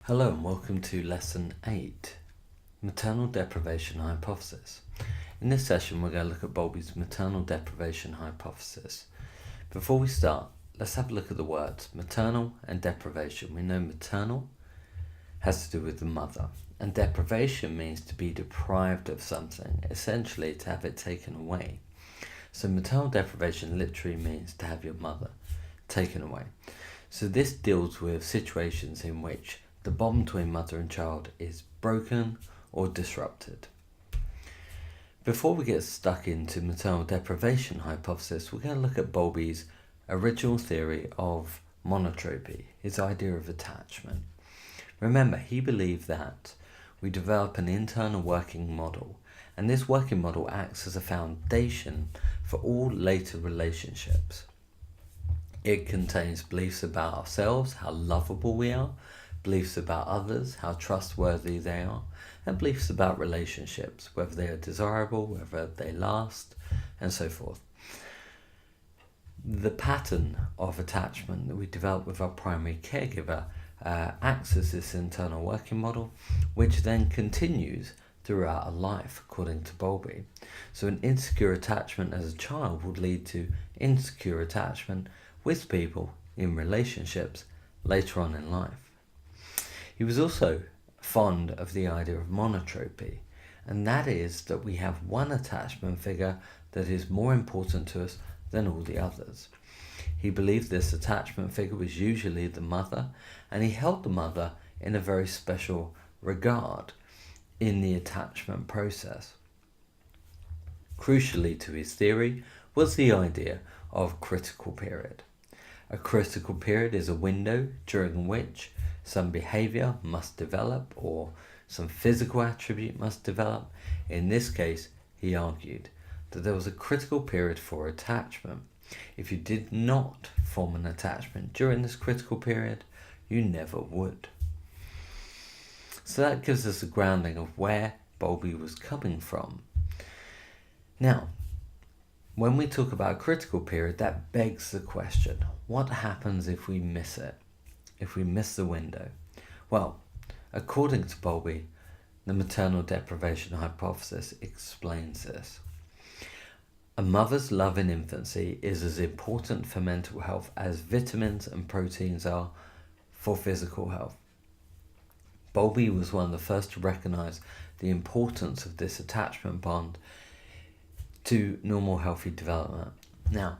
Hello and welcome to Lesson 8, Maternal Deprivation Hypothesis. In this session we're going to look at Bowlby's Maternal Deprivation Hypothesis. Before we start, let's have a look at the words maternal and deprivation. We know maternal has to do with the mother, and deprivation means to be deprived of something, essentially to have it taken away. So maternal deprivation literally means to have your mother taken away. So this deals with situations in which the bond between mother and child is broken or disrupted. Before we get stuck into maternal deprivation hypothesis, we're going to look at Bowlby's original theory of monotropy, his idea of attachment. Remember, he believed that we develop an internal working model, and this working model acts as a foundation for all later relationships. It contains beliefs about ourselves, how lovable we are, beliefs about others, how trustworthy they are, and beliefs about relationships, whether they are desirable, whether they last, and so forth. The pattern of attachment that we develop with our primary caregiver acts as this internal working model, which then continues throughout our life, according to Bowlby. So an insecure attachment as a child would lead to insecure attachment with people in relationships later on in life. He was also fond of the idea of monotropy, and that is that we have one attachment figure that is more important to us than all the others. He believed this attachment figure was usually the mother, and he held the mother in a very special regard in the attachment process. Crucially to his theory was the idea of critical period. A critical period is a window during which some behavior must develop or some physical attribute must develop. In this case, he argued that there was a critical period for attachment. If you did not form an attachment during this critical period, you never would. So that gives us a grounding of where Bowlby was coming from. Now, when we talk about a critical period, that begs the question, what happens if we miss it? If we miss the window? Well, according to Bowlby, the maternal deprivation hypothesis explains this. A mother's love in infancy is as important for mental health as vitamins and proteins are for physical health. Bowlby was one of the first to recognise the importance of this attachment bond to normal healthy development. Now,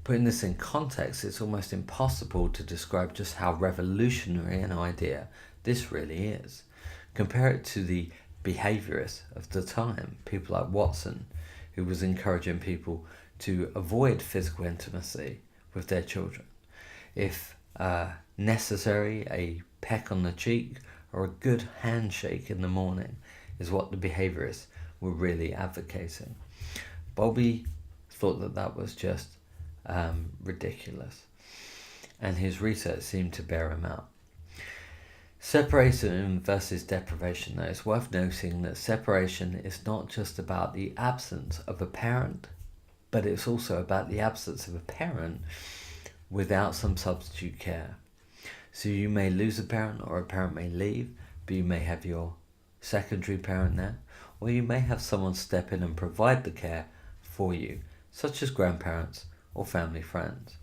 putting this in context, it's almost impossible to describe just how revolutionary an idea this really is. Compare it to the behaviourists of the time, people like Watson, who was encouraging people to avoid physical intimacy with their children. If necessary, a peck on the cheek or a good handshake in the morning is what the behaviourists were really advocating. Bowlby thought that that was just ridiculous, and his research seemed to bear him out. Separation versus deprivation, though, it's worth noting that separation is not just about the absence of a parent, but it's also about the absence of a parent without some substitute care. So you may lose a parent, or a parent may leave, but you may have your secondary parent there, or you may have someone step in and provide the care for you, such as grandparents or family friends.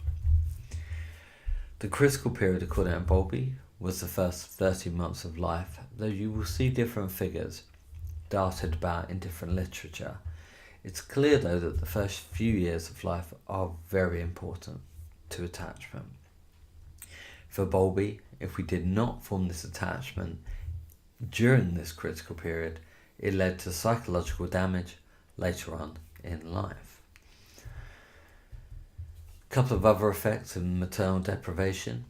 The critical period, according to Bowlby, was the first 13 months of life, though you will see different figures darted about in different literature. It's clear, though, that the first few years of life are very important to attachment. For Bowlby, if we did not form this attachment during this critical period, it led to psychological damage later on in life. A couple of other effects of maternal deprivation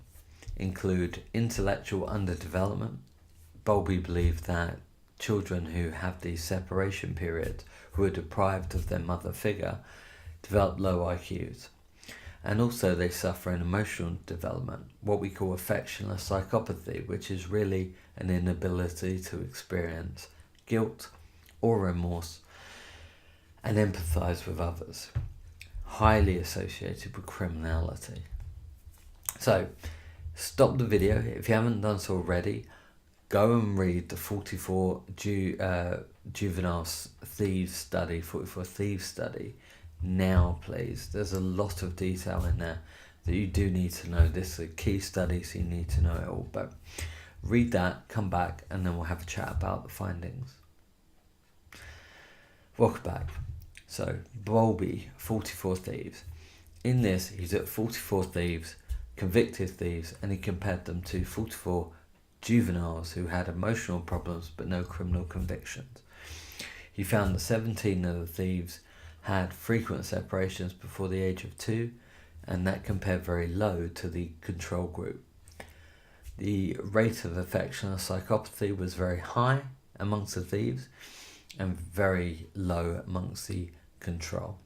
include intellectual underdevelopment. Bowlby believed that children who have these separation periods, who are deprived of their mother figure, develop low IQs. And also they suffer in emotional development, what we call affectionless psychopathy, which is really an inability to experience guilt or remorse and empathise with others, highly associated with criminality. So, stop the video if you haven't done so already. go and read the 44 juvenile thieves study, 44 thieves study now, please. There's a lot of detail in there that you do need to know. This is a key study, so you need to know it all. But read that, come back, and then we'll have a chat about the findings. Welcome back. So, Bowlby, 44 thieves. In this, he's at 44 thieves, convicted thieves, and he compared them to 44 juveniles who had emotional problems but no criminal convictions. He found that 17 of the thieves had frequent separations before the age of 2, and that compared very low to the control group. The rate of affectional psychopathy was very high amongst the thieves and very low amongst the control.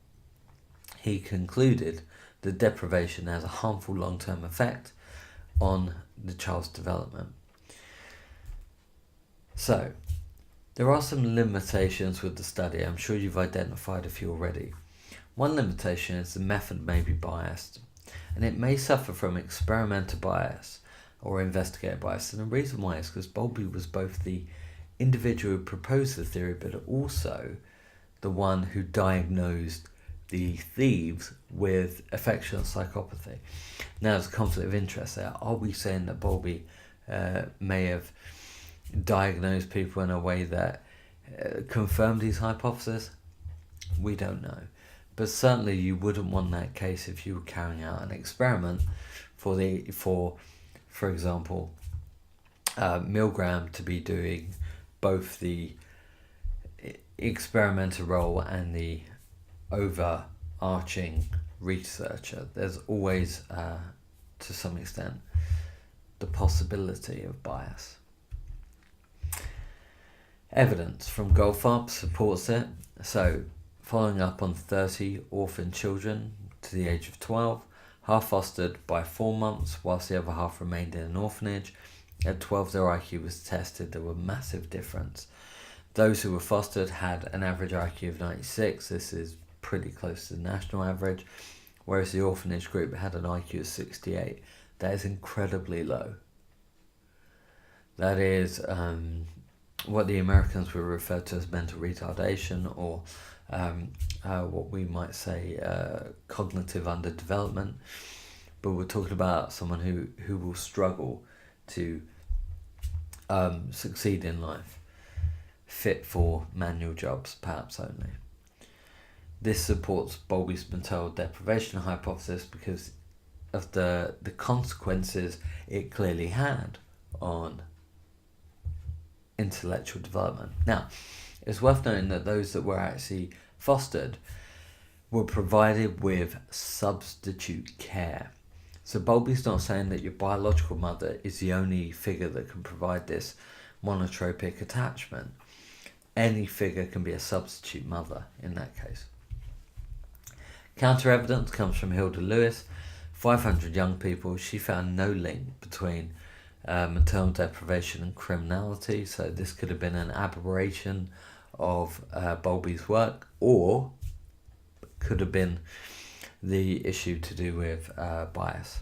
He concluded that deprivation has a harmful long-term effect on the child's development. So, there are some limitations with the study. I'm sure you've identified a few already. One limitation is the method may be biased, and it may suffer from experimenter bias or investigator bias. And the reason why is because Bowlby was both the individual who proposed the theory, but also the one who diagnosed the thieves with affectional psychopathy. Now, there's a conflict of interest there. Are we saying that Bowlby may have diagnosed people in a way that confirmed his hypothesis? We don't know. But certainly you wouldn't want that case if you were carrying out an experiment for example, Milgram to be doing both the experimenter role and the overarching researcher. There's always, to some extent, the possibility of bias. Evidence from Goldfarb supports it. So, following up on 30 orphan children to the age of 12, half fostered by 4 months, whilst the other half remained in an orphanage. At 12, their IQ was tested. There were massive difference. Those who were fostered had an average IQ of 96. This is pretty close to the national average, whereas the orphanage group had an IQ of 68. That is incredibly low. That is what the Americans would refer to as mental retardation, or what we might say cognitive underdevelopment. But we're talking about someone who will struggle to succeed in life, fit for manual jobs perhaps only. This supports Bowlby's maternal deprivation hypothesis because of the consequences it clearly had on intellectual development. Now, it's worth noting that those that were actually fostered were provided with substitute care. So Bowlby's not saying that your biological mother is the only figure that can provide this monotropic attachment. Any figure can be a substitute mother in that case. Counter evidence comes from Hilda Lewis. 500 young people. She found no link between maternal deprivation and criminality. So this could have been an aberration of Bowlby's work, or could have been the issue to do with bias.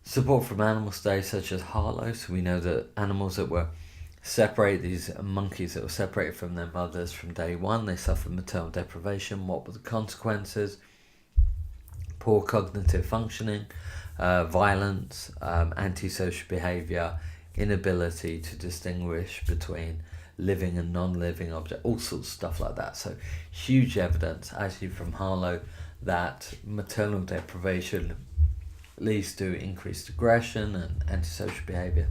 Support from animal studies such as Harlow. So we know that animals that were separated, these monkeys that were separated from their mothers from day one, they suffered maternal deprivation. What were the consequences? Poor cognitive functioning, violence, antisocial behaviour, inability to distinguish between living and non-living objects, all sorts of stuff like that. So huge evidence actually from Harlow that maternal deprivation leads to increased aggression and antisocial behaviour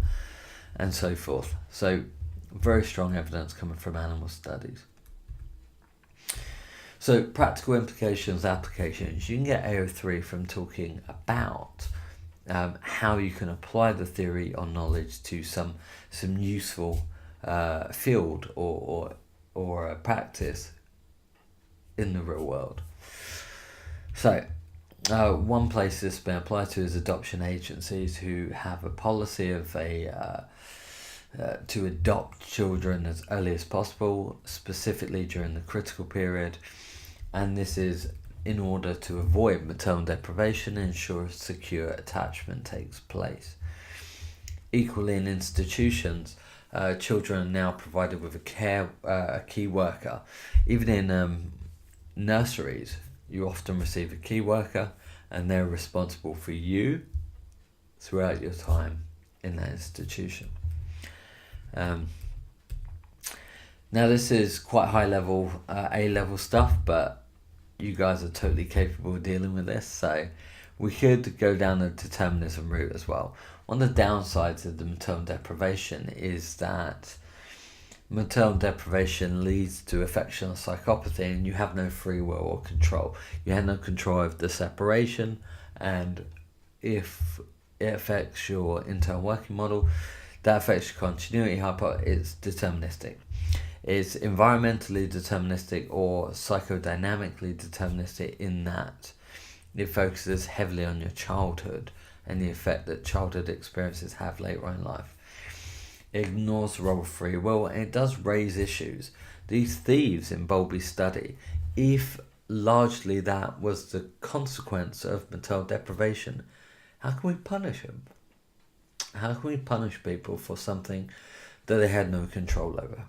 and so forth. So very strong evidence coming from animal studies. So practical implications, applications. You can get AO3 from talking about how you can apply the theory or knowledge to some useful field or a practice in the real world. So one place this has been applied to is adoption agencies who have a policy of to adopt children as early as possible, specifically during the critical period, and this is in order to avoid maternal deprivation and ensure secure attachment takes place. Equally in institutions, children are now provided with a key worker. Even in nurseries, you often receive a key worker, and they're responsible for you throughout your time in that institution. Now this is quite high level, A-level stuff, but you guys are totally capable of dealing with this, so we could go down the determinism route as well. One of the downsides of the maternal deprivation is that maternal deprivation leads to affectional psychopathy, and you have no free will or control. You have no control of the separation, and if it affects your internal working model, that affects your continuity it's deterministic. It's environmentally deterministic or psychodynamically deterministic in that it focuses heavily on your childhood and the effect that childhood experiences have later on in life. It ignores the role of free will, and it does raise issues. These thieves in BOWLBY'S study, if largely that was the consequence of maternal deprivation, how can we punish them? How can we punish people for something that they had no control over?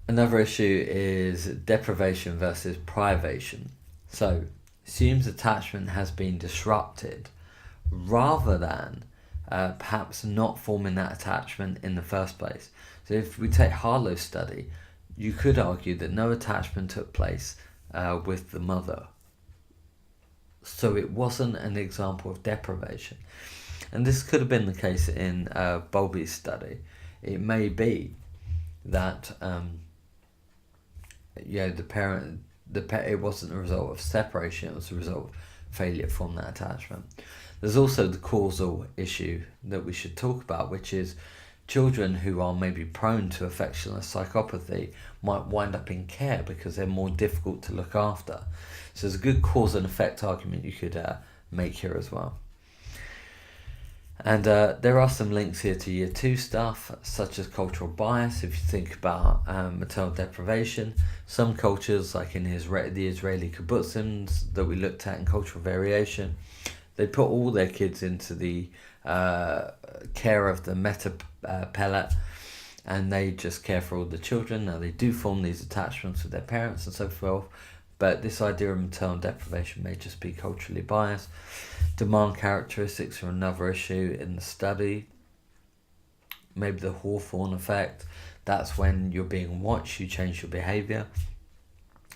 Another issue is deprivation versus privation. So, assumes attachment has been disrupted rather than perhaps not forming that attachment in the first place. So if we take Harlow's study, you could argue that no attachment took place with the mother. So it wasn't an example of deprivation. And this could have been the case in BOWLBY'S study. It may be that it wasn't a result of separation, it was a result of failure to form that attachment. There's also the causal issue that we should talk about, which is children who are maybe prone to affectional psychopathy might wind up in care because they're more difficult to look after. So there's a good cause and effect argument you could make here as well. And there are some links here to Year 2 stuff, such as cultural bias. If you think about maternal deprivation, some cultures, like in the Israeli kibbutzim that we looked at in cultural variation, they put all their kids into the care of the pellet, and they just care for all the children. Now, they do form these attachments with their parents and so forth, but this idea of maternal deprivation may just be culturally biased. Demand characteristics are another issue in the study. Maybe the Hawthorne effect. That's when you're being watched, you change your behaviour.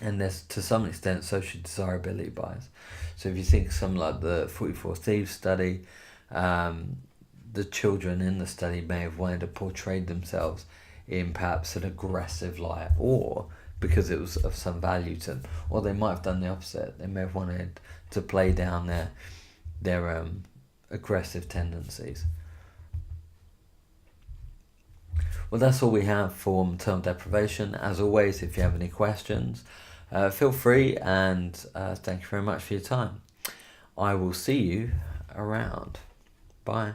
And there's, to some extent, social desirability bias. So if you think of something like the 44 Thieves study, the children in the study may have wanted to portray themselves in perhaps an aggressive light, or because it was of some value to them. Or they might have done the opposite. They may have wanted to play down their aggressive tendencies. Well, that's all we have for maternal deprivation. As always, if you have any questions, feel free, and thank you very much for your time. I will see you around. Bye.